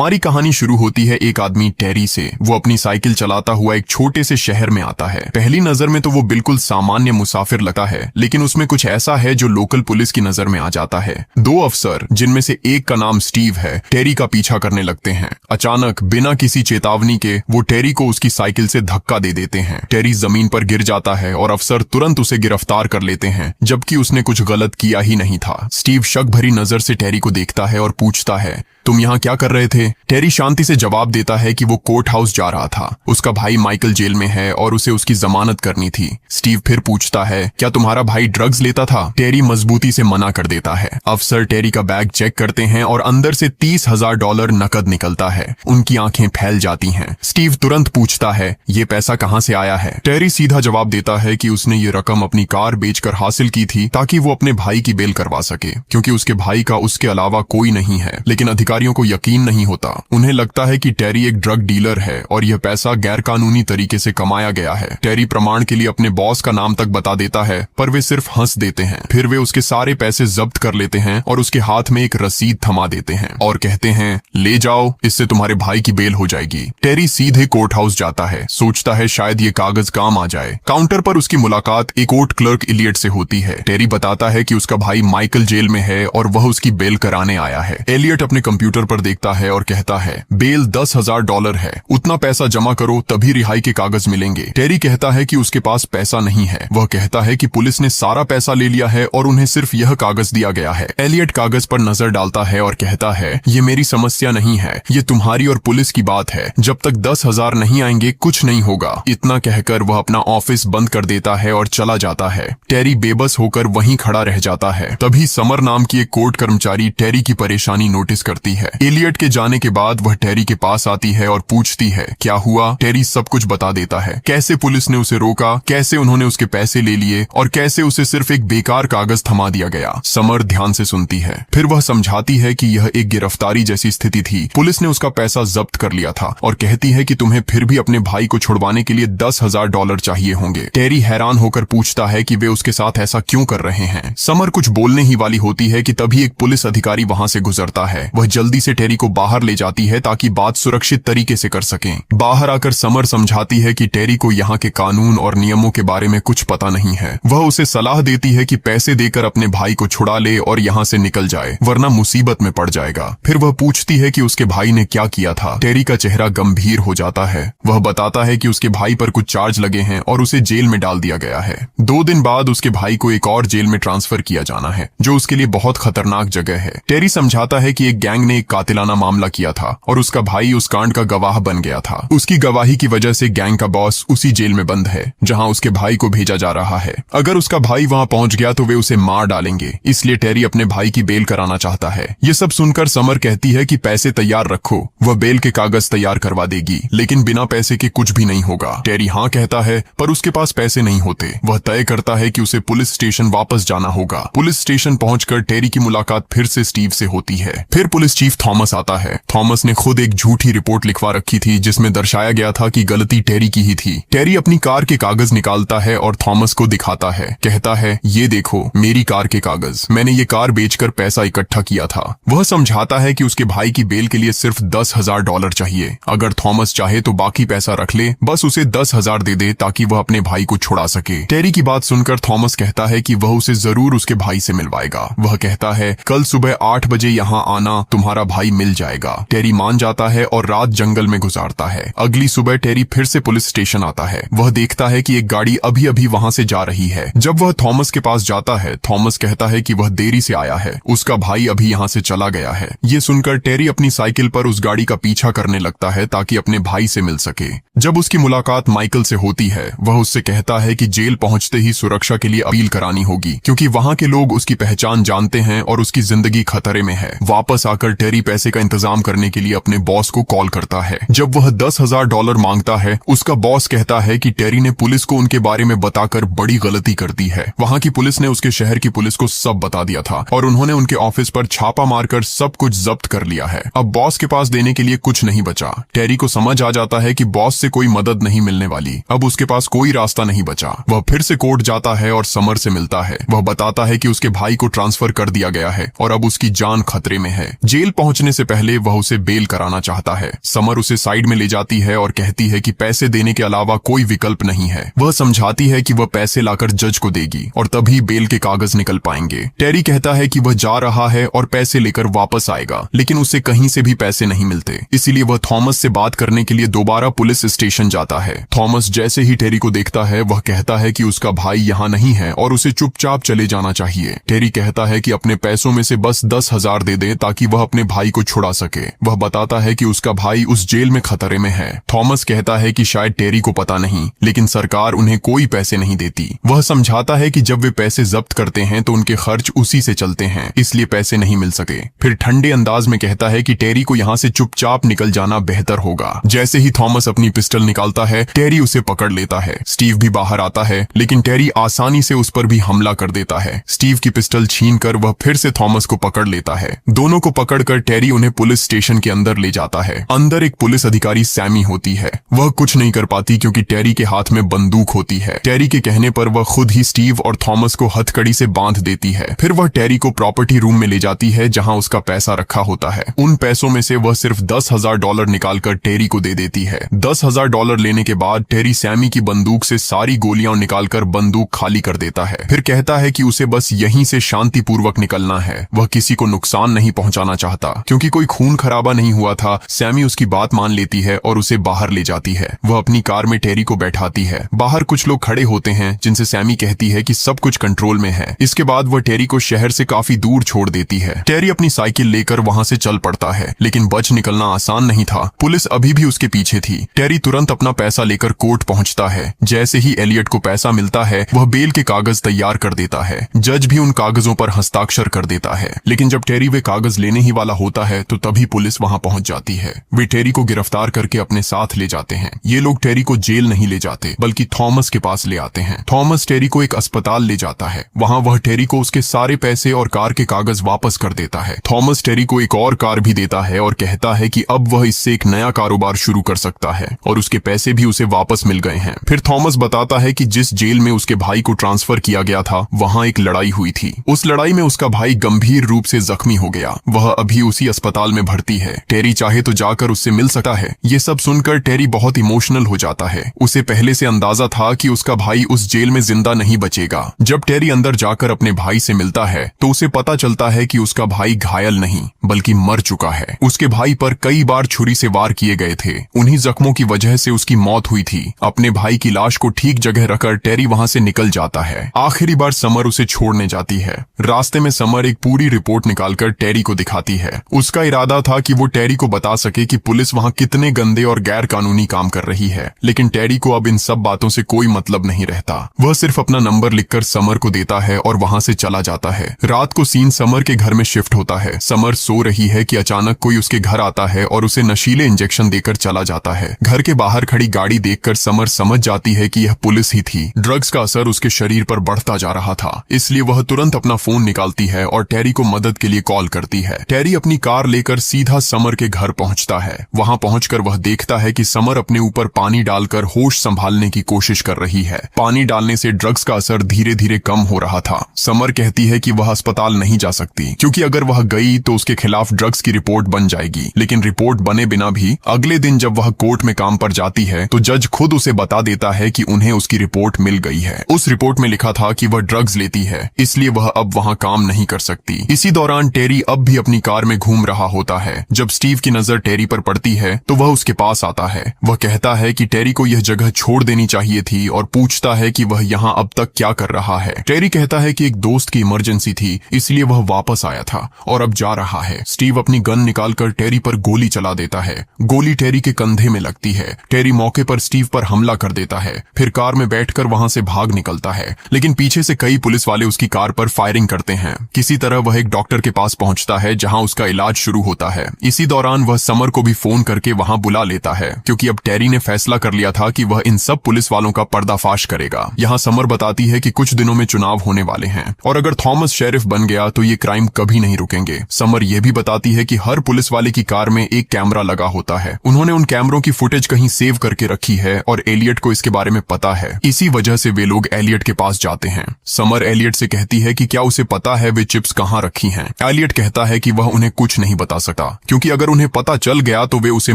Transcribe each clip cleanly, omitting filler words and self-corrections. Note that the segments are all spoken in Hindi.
हमारी कहानी शुरू होती है एक आदमी टेरी से। वो अपनी साइकिल चलाता हुआ एक छोटे से शहर में आता है। पहली नजर में तो वो बिल्कुल सामान्य मुसाफिर लगता है, लेकिन उसमें कुछ ऐसा है जो लोकल पुलिस की नजर में आ जाता है। दो अफसर, जिनमें से एक का नाम स्टीव है, टेरी का पीछा करने लगते हैं। अचानक बिना किसी चेतावनी के वो टेरी को उसकी साइकिल से धक्का दे देते हैं। टेरी जमीन पर गिर जाता है और अफसर तुरंत उसे गिरफ्तार कर लेते हैं, जबकि उसने कुछ गलत किया ही नहीं था। स्टीव शक भरी नजर से टेरी को देखता है और पूछता है, तुम यहाँ क्या कर रहे थे? टेरी शांति से जवाब देता है कि वो कोर्ट हाउस जा रहा था। उसका भाई माइकल जेल में है और उसे उसकी जमानत करनी थी। स्टीव फिर पूछता है, क्या तुम्हारा भाई ड्रग्स लेता था? टेरी मजबूती से मना कर देता है। अफसर टेरी का बैग चेक करते हैं और अंदर से $30,000 नकद निकलता है। उनकी आंखें फैल जाती हैं। स्टीव तुरंत पूछता है, ये पैसा कहाँ से आया है? टेरी सीधा जवाब देता है कि उसने ये रकम अपनी कार बेचकर हासिल की थी ताकि वो अपने भाई की बेल करवा सके, क्योंकि उसके भाई का उसके अलावा कोई नहीं है। लेकिन अधिकारियों को यकीन नहीं होता। उन्हें लगता है कि टेरी एक ड्रग डीलर है और यह पैसा गैर कानूनी तरीके से कमाया गया है। टेरी प्रमाण के लिए अपने बॉस का नाम तक बता देता है, पर वे सिर्फ हंस देते हैं। फिर वे उसके सारे पैसे जब्त कर लेते हैं और उसके हाथ में एक रसीद थमा देते हैं और कहते हैं, ले जाओ, इससे तुम्हारे भाई की बेल हो जाएगी। टेरी सीधे कोर्ट हाउस जाता है। सोचता है शायद ये कागज काम आ जाए। काउंटर पर उसकी मुलाकात एक कोर्ट क्लर्क इलियट से होती है। टेरी बताता है कि उसका भाई माइकल जेल में है और वह उसकी बेल कराने आया है। एलियट अपने कंप्यूटर पर देखता है और कहता है, बेल $10,000 है, उतना पैसा जमा करो तभी रिहाई के कागज मिलेंगे। टेरी कहता है कि उसके पास पैसा नहीं है। वह कहता है कि पुलिस ने सारा पैसा ले लिया है और उन्हें सिर्फ यह कागज दिया गया है। एलियट कागज पर नजर डालता है और कहता है, ये मेरी समस्या नहीं है, ये तुम्हारी और पुलिस की बात है। जब तक 10,000 नहीं आएंगे कुछ नहीं होगा। इतना कहकर वह अपना ऑफिस बंद कर देता है और चला जाता है। टेरी बेबस होकर वहीं खड़ा रह जाता है। तभी समर नाम की एक कोर्ट कर्मचारी टेरी की परेशानी नोटिस करती है। एलियट के जाने के बाद वह टेरी के पास आती है और पूछती है, क्या हुआ? टेरी सब कुछ बता देता है, कैसे पुलिस ने उसे रोका, कैसे उन्होंने उसके पैसे ले लिए और कैसे उसे सिर्फ एक बेकार कागज थमा दिया गया। समर ध्यान से सुनती है। फिर वह समझाती है कि यह एक गिरफ्तारी जैसी स्थिति थी। पुलिस ने उसका पैसा जब्त कर लिया था और कहती है कि तुम्हें फिर भी अपने भाई को छुड़वाने के लिए $10,000 चाहिए होंगे। टेरी हैरान होकर पूछता है कि वे उसके साथ ऐसा क्यों कर रहे हैं। समर कुछ बोलने ही वाली होती है कि तभी एक पुलिस अधिकारी वहां से गुजरता है। वह जल्दी से टेरी को बाहर ले जाती है ताकि बात सुरक्षित तरीके से कर सकें। बाहर आकर समर समझाती है कि टेरी को यहाँ के कानून और नियमों के बारे में कुछ पता नहीं है। वह उसे सलाह देती है कि पैसे देकर अपने भाई को छुड़ा ले और यहाँ से निकल जाए, वरना मुसीबत में पड़ जाएगा। फिर वह पूछती है कि उसके भाई ने क्या किया था। टेरी का चेहरा गंभीर हो जाता है। वह बताता है कि उसके भाई पर कुछ चार्ज लगे हैं और उसे जेल में डाल दिया गया है। 2 दिन बाद उसके भाई को एक और जेल में ट्रांसफर किया जाना है, जो उसके लिए बहुत खतरनाक जगह है। टेरी समझाता है कि एक गैंग ने एक कातिलाना मामला किया था और उसका भाई उस कांड का गवाह बन गया था। उसकी गवाही की वजह से गैंग का बॉस उसी जेल में बंद है जहां उसके भाई को भेजा जा रहा है। अगर उसका भाई वहां पहुंच गया तो वे उसे मार डालेंगे, इसलिए टेरी अपने भाई की बेल कराना चाहता है। ये सब सुनकर समर कहती है कि पैसे तैयार रखो, वह बेल के कागज तैयार करवा देगी, लेकिन बिना पैसे के कुछ भी नहीं होगा। टेरी हाँ कहता है, पर उसके पास पैसे नहीं होते। वह तय करता है कि उसे पुलिस स्टेशन वापस जाना होगा। पुलिस स्टेशन पहुंचकर टेरी की मुलाकात फिर से स्टीव से होती है। फिर पुलिस चीफ थॉमस आता है। थॉमस ने खुद एक झूठी रिपोर्ट लिखवा रखी थी जिसमें दर्शाया गया था कि गलती टेरी की ही थी। टेरी अपनी कार के कागज निकालता है और थॉमस को दिखाता है। कहता है, ये देखो मेरी कार के कागज, मैंने ये कार बेचकर पैसा इकट्ठा किया था। वह समझाता है कि उसके भाई की बेल के लिए सिर्फ $10,000 चाहिए। अगर थॉमस चाहे तो बाकी पैसा रख ले, बस उसे 10,000 दे दे ताकि वह अपने भाई को छुड़ा सके। टेरी की बात सुनकर थॉमस कहता है कि वह उसे जरूर उसके भाई से मिलवाएगा। वह कहता है, कल सुबह 8 बजे यहाँ आना, तुम्हारा भाई मिल जाएगा। टेरी मान जाता है और रात जंगल में गुजारता है। अगली सुबह टेरी फिर से पुलिस स्टेशन आता है। वह देखता है कि एक गाड़ी अभी अभी वहां से जा रही है। जब वह थॉमस के पास जाता है, थॉमस कहता है कि वह देरी से आया है, उसका भाई अभी यहाँ से चला गया है। ये सुनकर टेरी अपनी साइकिल पर उस गाड़ी का पीछा करने लगता है ताकि अपने भाई से मिल सके। जब उसकी मुलाकात माइकल से होती है, वह उससे कहता है कि जेल पहुंचते ही सुरक्षा के लिए अपील करानी होगी, क्योंकि वहां के लोग उसकी पहचान जानते हैं और उसकी जिंदगी खतरे में है। वापस आकर टेरी पैसे का इंतजाम करने के लिए अपने बॉस को कॉल करता है। जब वह $10,000 मांगता है, उसका बॉस कहता है कि टेरी ने पुलिस को उनके बारे में बताकर बड़ी गलती कर दी है। वहां की पुलिस ने उसके शहर की पुलिस को सब बता दिया था और उन्होंने उनके ऑफिस पर छापा मारकर सब कुछ जब्त कर लिया है। अब बॉस के पास देने के लिए कुछ नहीं बचा। टेरी को समझ आ जाता है कि बॉस से कोई मदद नहीं मिलने वाली। अब उसके पास कोई रास्ता नहीं बचा। वह फिर से कोर्ट जाता है और समर से मिलता है। वह बताता है कि उसके भाई को ट्रांसफर कर दिया गया है और अब उसकी जान खतरे में है। जेल जेल पहुंचने से पहले वह उसे बेल कराना चाहता है। समर उसे साइड में ले जाती है और कहती है कि पैसे देने के अलावा कोई विकल्प नहीं है। वह समझाती है कि वह पैसे लाकर जज को देगी और तभी बेल के कागज निकल पाएंगे। टेरी कहता है कि वह जा रहा है और पैसे लेकर वापस आएगा, लेकिन उसे कहीं से भी पैसे नहीं मिलते। इसीलिए वह थॉमस से बात करने के लिए दोबारा पुलिस स्टेशन जाता है। थॉमस जैसे ही टेरी को देखता है वह कहता है कि उसका भाई यहाँ नहीं है और उसे चुपचाप चले जाना चाहिए। टेरी कहता है कि अपने पैसों में से बस 10,000 दे दे ताकि वह अपने भाई को छुड़ा सके। वह बताता है कि उसका भाई उस जेल में खतरे में है। थॉमस कहता है कि शायद टेरी को पता नहीं, लेकिन सरकार उन्हें कोई पैसे नहीं देती। वह समझाता है कि जब वे पैसे जब्त करते हैं तो उनके खर्च उसी से चलते हैं, इसलिए पैसे नहीं मिल सके। फिर ठंडे अंदाज में कहता है कि टेरी को यहाँ से चुपचाप निकल जाना बेहतर होगा। जैसे ही थॉमस अपनी पिस्टल निकालता है, टेरी उसे पकड़ लेता है। स्टीव भी बाहर आता है, लेकिन टेरी आसानी से उस पर भी हमला कर देता है। स्टीव की पिस्टल छीनकर वह फिर से थॉमस को पकड़ लेता है। दोनों को पकड़कर टेरी उन्हें पुलिस स्टेशन के अंदर ले जाता है। अंदर एक पुलिस अधिकारी सैमी होती है। वह कुछ नहीं कर पाती क्योंकि टेरी के हाथ में बंदूक होती है। टेरी के कहने पर वह खुद ही स्टीव और थॉमस को हथकड़ी से बांध देती है। फिर वह टेरी को प्रॉपर्टी रूम में ले जाती है जहां उसका पैसा रखा होता है। उन पैसों में से वह सिर्फ $10,000 निकालकर टेरी को दे देती है। $10,000 लेने के बाद टेरी सैमी की बंदूक से सारी गोलियां निकालकर बंदूक खाली कर देता है। फिर कहता है कि उसे बस यहीं से शांतिपूर्वक निकलना है। वह किसी को नुकसान नहीं पहुंचाना चाहता। क्योंकि कोई खून खराबा नहीं हुआ था, सैमी उसकी बात मान लेती है और उसे बाहर ले जाती है। वह अपनी कार में टेरी को बैठाती है। बाहर कुछ लोग खड़े होते हैं जिनसे सैमी कहती है कि सब कुछ कंट्रोल में है। इसके बाद वह टेरी को शहर से काफी दूर छोड़ देती है। टेरी अपनी साइकिल लेकर वहां से चल पड़ता है, लेकिन बच निकलना आसान नहीं था। पुलिस अभी भी उसके पीछे थी। टेरी तुरंत अपना पैसा लेकर कोर्ट पहुंचता है। जैसे ही एलियट को पैसा मिलता है, वह बेल के कागज तैयार कर देता है। जज भी उन कागजों पर हस्ताक्षर कर देता है। लेकिन जब टेरी वे कागज लेने ही वाला होता है तो तभी पुलिस वहां पहुंच जाती है। वे टेरी को गिरफ्तार करके अपने साथ ले जाते हैं। ये लोग टेरी को जेल नहीं ले जाते, बल्कि थॉमस के पास ले आते हैं। थॉमस टेरी को एक अस्पताल ले जाता है। वहां वह टेरी को उसके सारे पैसे और कार के कागज वापस कर देता है। थॉमस टेरी को एक और कार भी देता है और कहता है कि अब वह इससे एक नया कारोबार शुरू कर सकता है और उसके पैसे भी उसे वापस मिल गए हैं। फिर थॉमस बताता है कि जिस जेल में उसके भाई को ट्रांसफर किया गया था, वहां एक लड़ाई हुई थी। उस लड़ाई में उसका भाई गंभीर रूप से जख्मी हो गया। वह अभी उसी अस्पताल में भर्ती है। टेरी चाहे तो जाकर उससे मिल सकता है। ये सब सुनकर टेरी बहुत इमोशनल हो जाता है। उसे पहले से अंदाजा था कि उसका भाई उस जेल में जिंदा नहीं बचेगा। जब टेरी अंदर जाकर अपने भाई से मिलता है तो उसे पता चलता है कि उसका भाई घायल नहीं बल्कि मर चुका है। उसके भाई पर कई बार छुरी से वार किए गए थे। उन्हीं जख्मों की वजह से उसकी मौत हुई थी। अपने भाई की लाश को ठीक जगह रखकर टेरी वहां से निकल जाता है। आखिरी बार समर उसे छोड़ने जाती है। रास्ते में समर एक पूरी रिपोर्ट निकालकर टेरी को दिखाती है। उसका इरादा था कि वो टेरी को बता सके कि पुलिस वहां कितने गंदे और गैर कानूनी काम कर रही है। लेकिन टेरी को अब इन सब बातों से कोई मतलब नहीं रहता। वह सिर्फ अपना नंबर लिखकर समर को देता है और वहां से चला जाता है। रात को सीन समर के घर में शिफ्ट होता है। समर सो रही है कि अचानक कोई उसके घर आता है और उसे नशीले इंजेक्शन देकर चला जाता है। घर के बाहर खड़ी गाड़ी देखकर समर समझ जाती है कि यह पुलिस ही थी। ड्रग्स का असर उसके शरीर पर बढ़ता जा रहा था, इसलिए वह तुरंत अपना फोन निकालती है और टेरी को मदद के लिए कॉल करती है। टेरी अपनी कार लेकर सीधा समर के घर पहुंचता है। वहां पहुंचकर वह देखता है कि समर अपने ऊपर पानी डालकर होश संभालने की कोशिश कर रही है। पानी डालने से ड्रग्स का असर धीरे धीरे कम हो रहा था। समर कहती है कि वह अस्पताल नहीं जा सकती क्योंकि अगर वह गई तो उसके खिलाफ ड्रग्स की रिपोर्ट बन जाएगी। लेकिन रिपोर्ट बने बिना भी अगले दिन जब वह कोर्ट में काम पर जाती है तो जज खुद उसे बता देता है कि उन्हें उसकी रिपोर्ट मिल गई है। उस रिपोर्ट में लिखा था कि वह ड्रग्स लेती है, इसलिए वह अब वहां काम नहीं कर सकती। इसी दौरान टेरी अब भी अपनी कार में घूम रहा होता है। जब स्टीव की नजर टेरी पर पड़ती है तो वह उसके पास आता है। वह कहता है कि टेरी को यह जगह छोड़ देनी चाहिए थी और पूछता है कि वह यहाँ अब तक क्या कर रहा है। टेरी कहता है कि एक दोस्त की इमरजेंसी थी, इसलिए वह वापस आया था और अब जा रहा है। स्टीव अपनी गन निकालकर टेरी पर गोली चला देता है। गोली टेरी के कंधे में लगती है। टेरी मौके पर स्टीव पर हमला कर देता है। फिर कार में बैठकर वहां से भाग निकलता है, लेकिन पीछे से कई पुलिस वाले उसकी कार पर फायरिंग करते हैं। किसी तरह वह एक डॉक्टर के पास पहुंचता है जहां उसका इलाज शुरू होता है। इसी दौरान वह समर को भी फोन करके वहां बुला लेता है क्योंकि अब टेरी ने फैसला कर लिया था कि वह इन सब पुलिस वालों का पर्दाफाश करेगा। यहाँ समर बताती है कि कुछ दिनों में चुनाव होने वाले हैं और अगर थॉमस शेरिफ बन गया तो ये क्राइम कभी नहीं रुकेंगे। समर यह भी बताती है कि हर पुलिस वाले की कार में एक कैमरा लगा होता है। उन्होंने उन कैमरों की फुटेज कहीं सेव करके रखी है और एलियट को इसके बारे में पता है। इसी वजह से वे लोग एलियट के पास जाते हैं। समर एलियट से कहती है कि क्या उसे पता है वे चिप्स कहाँ रखी हैं। एलियट कहता है कि वह उन्हें कुछ नहीं बता सकता, क्योंकि अगर उन्हें पता चल गया तो वे उसे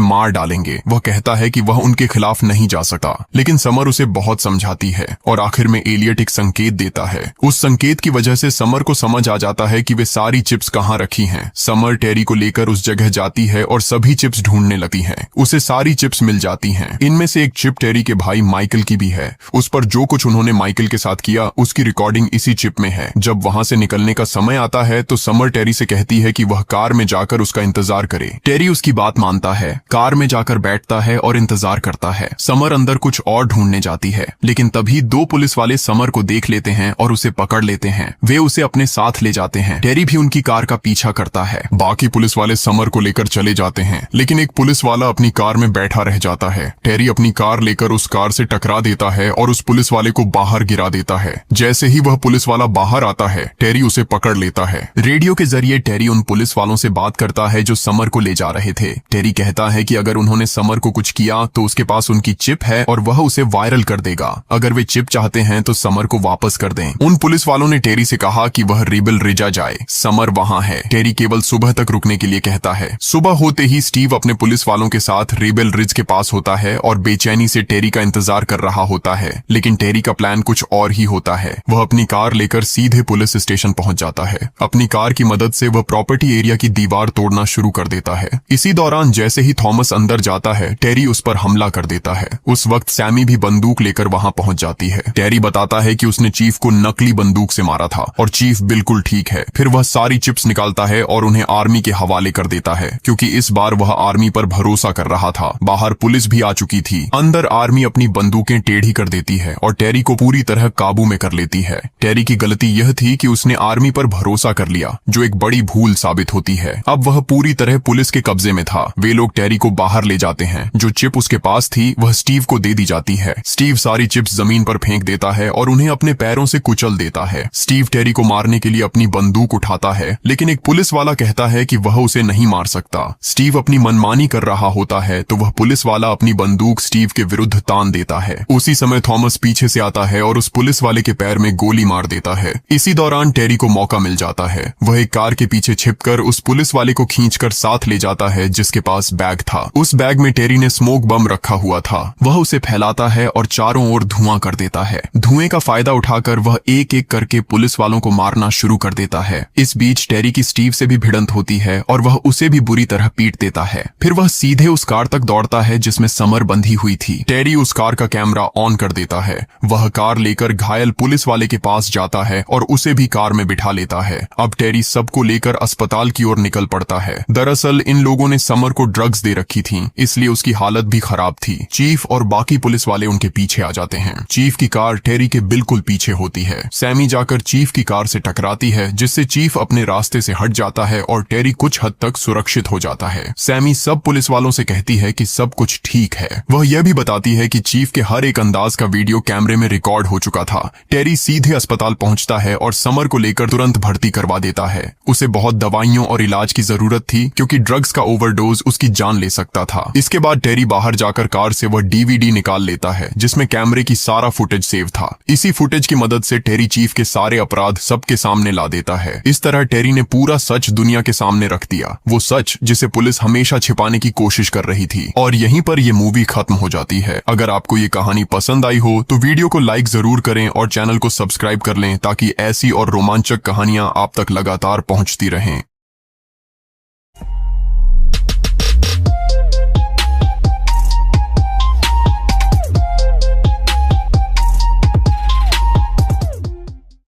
मार डालेंगे। वह कहता है कि वह उनके खिलाफ नहीं जा सकता, लेकिन समर उसे बहुत समझाती है और आखिर में एलियट एक संकेत देता है। उस संकेत की वजह से समर को समझ आ जाता है कि वे सारी चिप्स कहाँ रखी हैं। समर टेरी को लेकर उस जगह जाती है और सभी चिप्स ढूंढने लगती है। उसे सारी चिप्स मिल जाती हैं। इनमें से एक चिप टेरी के भाई माइकल की भी है। उस पर जो कुछ उन्होंने माइकल के साथ किया उसकी रिकॉर्डिंग इसी चिप में है। जब वहां से निकलने का समय आता है तो समर टेरी से कहती है कि वह कार में जाकर उसका इंतजार करे। टेरी उसकी बात मानता है, कार में जाकर बैठता है और इंतजार करता है। समर अंदर कुछ और ढूंढने जाती है, लेकिन तभी दो पुलिस वाले समर को देख लेते हैं और उसे पकड़ लेते हैं। वे उसे अपने साथ ले जाते हैं। टेरी भी उनकी कार का पीछा करता है। बाकी पुलिस वाले समर को लेकर चले जाते हैं, लेकिन एक पुलिस वाला अपनी कार में बैठा रह जाता है। टेरी अपनी कार लेकर उस कार से टकरा देता है और उस पुलिस वाले को बाहर गिरा देता है। जैसे ही वह पुलिस वाला बाहर आता है, टेरी उसे पकड़ लेता है। रेडियो के जरिए टेरी उन पुलिस वालों से बात करता है जो समर को ले जा रहे थे। टेरी कहता है कि अगर उन्होंने समर को कुछ किया तो उसके पास उनकी चिप है और वह उसे वायरल कर देगा। अगर वे चिप चाहते हैं तो समर को वापस कर दें। उन पुलिस वालों ने टेरी से कहा कि वह रिबल रिजा जाए। समर वहां है। टेरी केवल सुबह तक रुकने के लिए कहता है। सुबह होते ही स्टीव अपने पुलिस वालों के साथ रिबल रिज के पास होता है और बेचैनी से टेरी का इंतजार कर रहा होता है, लेकिन टेरी का प्लान कुछ और ही होता है। वह अपनी कार लेकर सीधे पुलिस स्टेशन पहुंच जाता है। अपनी कार की मदद से वह प्रॉपर्टी एरिया की दीवार तोड़ना शुरू कर देता है। इसी दौरान जैसे ही थॉमस अंदर जाता है, टेरी उस पर हमला कर देता है। उस वक्त सैमी भी बंदूक लेकर वहां पहुंच जाती है। टेरी बताता है कि उसने चीफ को नकली बंदूक से मारा था और चीफ बिल्कुल ठीक है। फिर वह सारी चिप्स निकालता है और उन्हें आर्मी के हवाले कर देता है, क्योंकि इस बार वह आर्मी पर भरोसा कर रहा था। बाहर पुलिस भी आ चुकी थी। अंदर आर्मी अपनी बंदूकें टेढ़ी कर देती है और टेरी को पूरी तरह काबू में कर लेती है। टेरी की गलती यह थी कि उसने आर्मी पर भरोसा कर लिया, जो एक बड़ी भूल साबित होती है। अब वह पूरी तरह पुलिस के कब्जे में था। वे लोग टेरी को बाहर ले जाते हैं। जो चिप उसके पास थी वह स्टीव को दे दी जाती है। स्टीव सारी चिप्स जमीन पर फेंक देता है और उन्हें अपने पैरों से कुचल देता है। स्टीव टेरी को मारने के लिए अपनी बंदूक उठाता है, लेकिन एक पुलिस वाला कहता है कि वह उसे नहीं मार सकता। स्टीव अपनी मनमानी कर रहा होता है तो वह पुलिस वाला अपनी बंदूक स्टीव के विरुद्ध तान देता है। उसी समय थॉमस पीछे से आता है और उस पुलिस वाले के पैर में गोली मार देता है। इसी दौरान टेरी को मौका मिल जाता है। वह एक कार के पीछे छिपकर उस पुलिस वाले को खींचकर साथ ले जाता है जिसके पास बैग था। उस बैग में टेरी ने स्मोक बम रखा हुआ था। वह उसे फैलाता है और चारों ओर धुआं कर देता है। धुएं का फायदा उठाकर वह एक एक करके पुलिस वालों को मारना शुरू कर देता है। इस बीच टेरी की स्टीव से भी भिड़ंत होती है और वह उसे भी बुरी तरह पीट देता है। फिर वह सीधे उस कार तक दौड़ता है जिसमें समर बंधी हुई थी। टेरी उस कार का कैमरा ऑन कर देता है। वह कार लेकर घायल पुलिस वाले के पास जाता है और उसे भी कार में बिठा लेता है। अब टेरी सबको लेकर अस्पताल की ओर निकल पड़ता है। दरअसल इन लोगों ने समर को ड्रग्स दे रखी थी, इसलिए उसकी हालत भी खराब थी। चीफ और बाकी पुलिस वाले उनके पीछे आ जाते हैं। चीफ की कार टेरी के बिल्कुल पीछे होती है। सैमी जाकर चीफ की कार से टकराती है, जिससे चीफ अपने रास्ते से हट जाता है और टेरी कुछ हद तक सुरक्षित हो जाता है। सैमी सब पुलिस वालों से कहती है कि सब कुछ ठीक है। वह यह भी बताती है कि चीफ के हर एक अंदाज का वीडियो कैमरे में रिकॉर्ड हो चुका था। टेरी सीधे अस्पताल पहुंचता है और समर को लेकर तुरंत भर्ती करवा देता है। उसे बहुत दवाइयों और इलाज की जरूरत थी, क्योंकि ड्रग्स का ओवरडोज उसकी जान ले सकता था। इसके बाद टेरी बाहर जाकर कार से वह डीवीडी निकाल लेता है जिसमें कैमरे की सारा फुटेज सेव था। इसी फुटेज की मदद से टेरी चीफ के सारे अपराध सबके सामने ला देता है। इस तरह टेरी ने पूरा सच दुनिया के सामने रख दिया, वो सच जिसे पुलिस हमेशा छिपाने की कोशिश कर रही थी। और यहीं पर ये मूवी खत्म हो जाती है। अगर आपको ये कहानी पसंद आई हो तो वीडियो को लाइक जरूर करें और चैनल को सब्सक्राइब कर लें, ताकि ऐसी और रोमांचक कहानियां आप तक लगातार पहुंचती रहें।